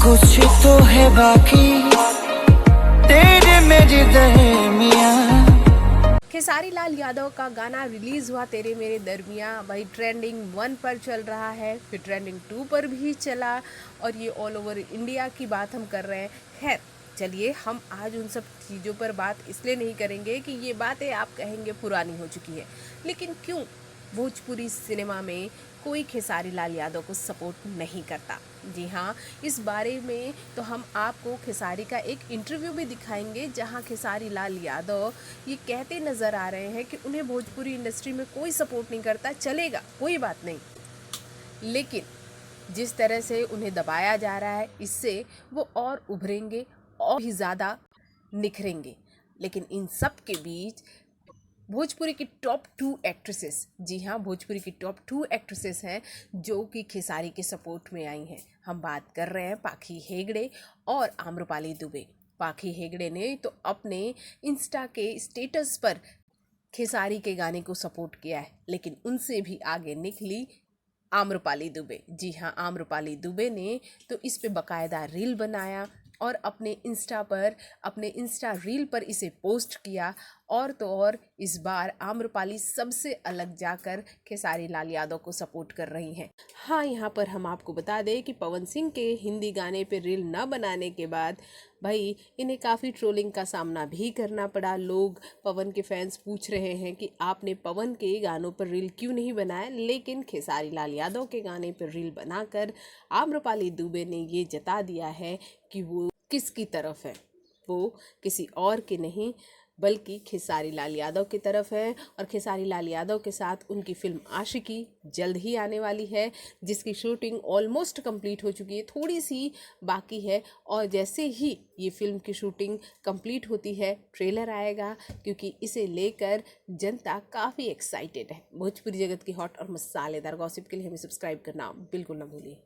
कुछ तो है बाकी तेरे मेरे दरमिया। खेसारी लाल यादव का गाना रिलीज हुआ तेरे मेरे दरमिया, भाई ट्रेंडिंग 1 पर चल रहा है, फिर ट्रेंडिंग 2 पर भी चला और ये ऑल ओवर इंडिया की बात हम कर रहे हैं। खैर चलिए, हम आज उन सब चीज़ों पर बात इसलिए नहीं करेंगे कि ये बातें आप कहेंगे पुरानी हो चुकी है, लेकिन क्यों भोजपुरी सिनेमा में कोई खेसारी लाल यादव को सपोर्ट नहीं करता। जी हाँ, इस बारे में तो हम आपको खेसारी का एक इंटरव्यू भी दिखाएंगे जहाँ खेसारी लाल यादव ये कहते नज़र आ रहे हैं कि उन्हें भोजपुरी इंडस्ट्री में कोई सपोर्ट नहीं करता, चलेगा कोई बात नहीं, लेकिन जिस तरह से उन्हें दबाया जा रहा है इससे वो और उभरेंगे और भी ज़्यादा निखरेंगे। लेकिन इन सब के बीच भोजपुरी की टॉप 2 एक्ट्रेसेस, जी हाँ, भोजपुरी की टॉप 2 एक्ट्रेसेस हैं जो कि खेसारी के सपोर्ट में आई हैं। हम बात कर रहे हैं पाखी हेगड़े और आम्रपाली दुबे। पाखी हेगड़े ने तो अपने इंस्टा के स्टेटस पर खेसारी के गाने को सपोर्ट किया है, लेकिन उनसे भी आगे निकली आम्रपाली दुबे। जी हाँ, आम्रपाली दुबे ने तो इस पे बकायदा रील बनाया और अपने इंस्टा रील पर इसे पोस्ट किया। और तो और इस बार आम्रपाली सबसे अलग जाकर खेसारी लाल यादव को सपोर्ट कर रही हैं। हाँ, यहाँ पर हम आपको बता दें कि पवन सिंह के हिंदी गाने पे रील न बनाने के बाद भाई इन्हें काफ़ी ट्रोलिंग का सामना भी करना पड़ा। लोग, पवन के फैंस पूछ रहे हैं कि आपने पवन के गानों पर रील क्यों नहीं बनाया, लेकिन खेसारी लाल यादव के गाने पर रील बनाकर आम्रपाली दुबे ने ये जता दिया है कि वो किसकी तरफ है। वो किसी और के नहीं बल्कि खेसारी लाल यादव की तरफ है। और खेसारी लाल यादव के साथ उनकी फिल्म आशिकी जल्द ही आने वाली है, जिसकी शूटिंग ऑलमोस्ट कंप्लीट हो चुकी है, थोड़ी सी बाकी है। और जैसे ही ये फिल्म की शूटिंग कंप्लीट होती है ट्रेलर आएगा, क्योंकि इसे लेकर जनता काफ़ी एक्साइटेड है। भोजपुरी जगत की हॉट और मसालेदार गॉसिप के लिए हमें सब्सक्राइब करना बिल्कुल ना भूलिए।